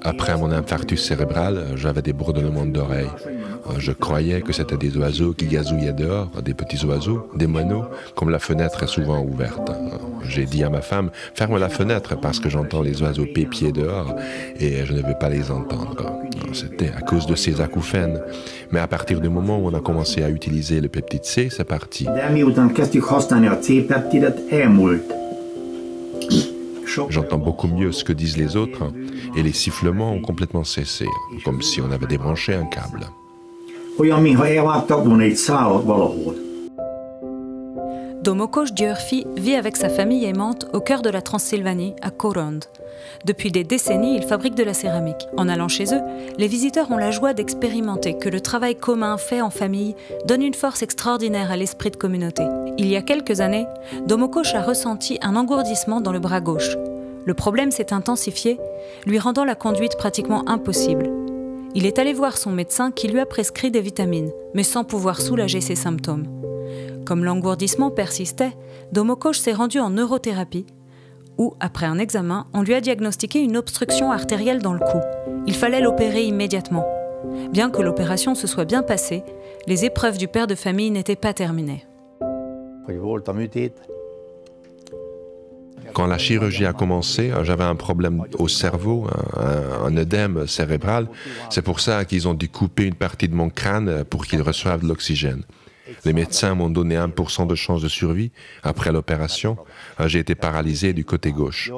Après mon infarctus cérébral, j'avais des bourdonnements d'oreilles. Je croyais que c'était des oiseaux qui gazouillaient dehors, des petits oiseaux, des moineaux, comme la fenêtre est souvent ouverte. J'ai dit à ma femme, ferme la fenêtre parce que j'entends les oiseaux pépier dehors et je ne veux pas les entendre. C'était à cause de ces acouphènes. Mais à partir du moment où on a commencé à utiliser le peptide C, c'est parti. J'entends beaucoup mieux ce que disent les autres et les sifflements ont complètement cessé, comme si on avait débranché un câble. Domokos Györfi vit avec sa famille aimante au cœur de la Transylvanie, à Korond. Depuis des décennies, il fabrique de la céramique. En allant chez eux, les visiteurs ont la joie d'expérimenter que le travail commun fait en famille donne une force extraordinaire à l'esprit de communauté. Il y a quelques années, Domokos a ressenti un engourdissement dans le bras gauche. Le problème s'est intensifié, lui rendant la conduite pratiquement impossible. Il est allé voir son médecin qui lui a prescrit des vitamines, mais sans pouvoir soulager ses symptômes. Comme l'engourdissement persistait, Domokos s'est rendu en neurothérapie, où, après un examen, on lui a diagnostiqué une obstruction artérielle dans le cou. Il fallait l'opérer immédiatement. Bien que l'opération se soit bien passée, les épreuves du père de famille n'étaient pas terminées. Quand la chirurgie a commencé, j'avais un problème au cerveau, un œdème cérébral. C'est pour ça qu'ils ont dû couper une partie de mon crâne pour qu'il reçoive de l'oxygène. Les médecins m'ont donné 1% de chance de survie. Après l'opération, j'ai été paralysé du côté gauche.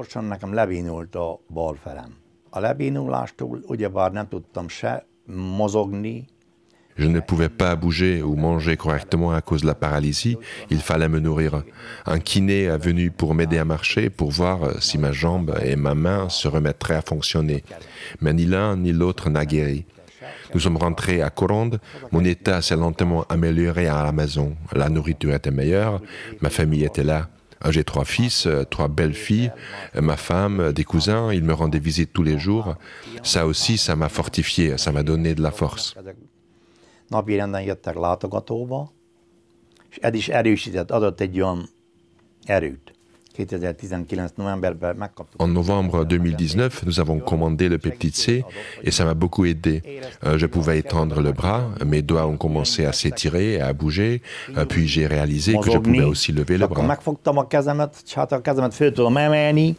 Je ne pouvais pas bouger ou manger correctement à cause de la paralysie. Il fallait me nourrir. Un kiné est venu pour m'aider à marcher, pour voir si ma jambe et ma main se remettraient à fonctionner. Mais ni l'un ni l'autre n'a guéri. Nous sommes rentrés à Korond. Mon état s'est lentement amélioré à la maison. La nourriture était meilleure. Ma famille était là. J'ai 3 fils, 3 belles-filles, ma femme, des cousins. Ils me rendaient visite tous les jours. Ça aussi, ça m'a fortifié. Ça m'a donné de la force. Napirenden jöttek látogatóba, és ez is erősített, adott egy olyan erőt. 2019 novemberben megkaptuk. En novembre 2019, nous avons commandé le peptide C et ça m'a beaucoup aidé. Je pouvais étendre le bras, mes doigts ont commencé à s'étirer et à bouger, puis j'ai réalisé que je pouvais aussi lever le bras. Megfogtam a kezemet, és hát a kezemet föl tudom emelni.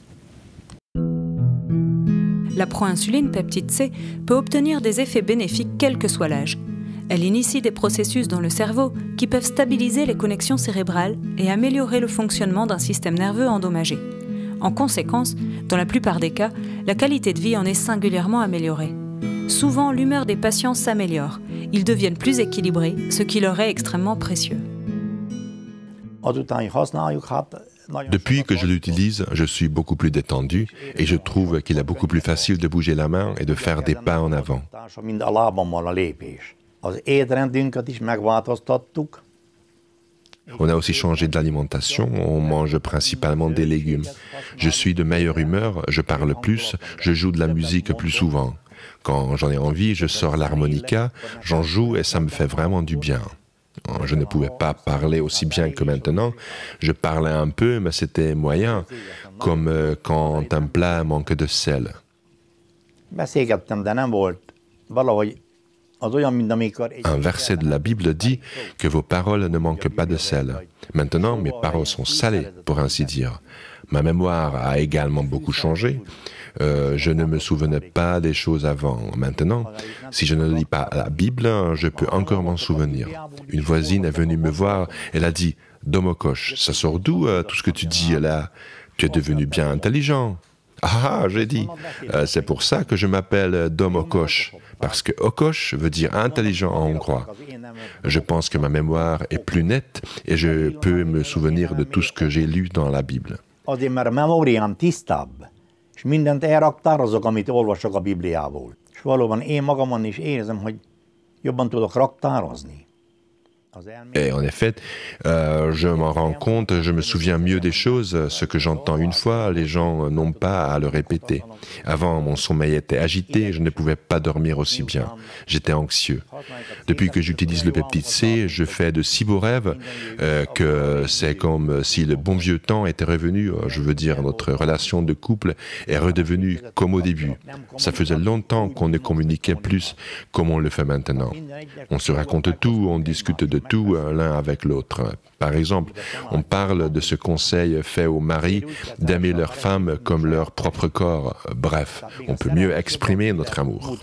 La proinsuline peptide C peut obtenir des effets bénéfiques quel que soit l'âge. Elle initie des processus dans le cerveau qui peuvent stabiliser les connexions cérébrales et améliorer le fonctionnement d'un système nerveux endommagé. En conséquence, dans la plupart des cas, la qualité de vie en est singulièrement améliorée. Souvent, l'humeur des patients s'améliore. Ils deviennent plus équilibrés, ce qui leur est extrêmement précieux. Depuis que je l'utilise, je suis beaucoup plus détendu et je trouve qu'il est beaucoup plus facile de bouger la main et de faire des pas en avant. On a aussi changé de l'alimentation, on mange principalement des légumes. Je suis de meilleure humeur, je parle plus, je joue de la musique plus souvent. Quand j'en ai envie, je sors l'harmonica, j'en joue et ça me fait vraiment du bien. Je ne pouvais pas parler aussi bien que maintenant. Je parlais un peu, mais c'était moyen, comme quand un plat manque de sel. Un verset de la Bible dit que vos paroles ne manquent pas de sel. Maintenant, mes paroles sont salées, pour ainsi dire. Ma mémoire a également beaucoup changé. Je ne me souvenais pas des choses avant. Maintenant, si je ne lis pas la Bible, je peux encore m'en souvenir. Une voisine est venue me voir, elle a dit « Domokos, ça sort d'où tout ce que tu dis là? Tu es devenu bien intelligent. » Ah, j'ai dit, c'est pour ça que je m'appelle Domokos, parce que Okos veut dire intelligent en hongrois. Je pense que ma mémoire est plus nette et je peux me souvenir de tout ce que j'ai lu dans la Bible. Azért, mert a memóriám tisztább, és mindent elraktározok, amit olvasok a Bibliából. És valóban én magamon is érzem, hogy jobban tudok raktározni. Et en effet, je m'en rends compte, je me souviens mieux des choses. Ce que j'entends une fois, les gens n'ont pas à le répéter. Avant, mon sommeil était agité, je ne pouvais pas dormir aussi bien. J'étais anxieux. Depuis que j'utilise le peptide C, je fais de si beaux rêves que c'est comme si le bon vieux temps était revenu. Je veux dire, notre relation de couple est redevenue comme au début. Ça faisait longtemps qu'on ne communiquait plus comme on le fait maintenant. On se raconte tout, on discute de tout l'un avec l'autre. Par exemple, on parle de ce conseil fait aux maris d'aimer leur femme comme leur propre corps. Bref, on peut mieux exprimer notre amour.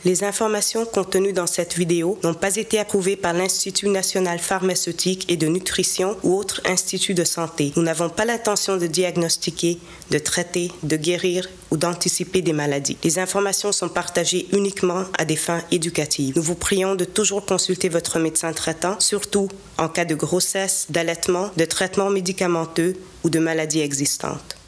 Les informations contenues dans cette vidéo n'ont pas été approuvées par l'Institut national pharmaceutique et de nutrition ou autre institut de santé. Nous n'avons pas l'intention de diagnostiquer, de traiter, de guérir ou d'anticiper des maladies. Les informations sont partagées uniquement à des fins éducatives. Nous vous prions de toujours consulter votre médecin traitant, surtout en cas de grossesse, d'allaitement, de traitement médicamenteux ou de maladies existantes.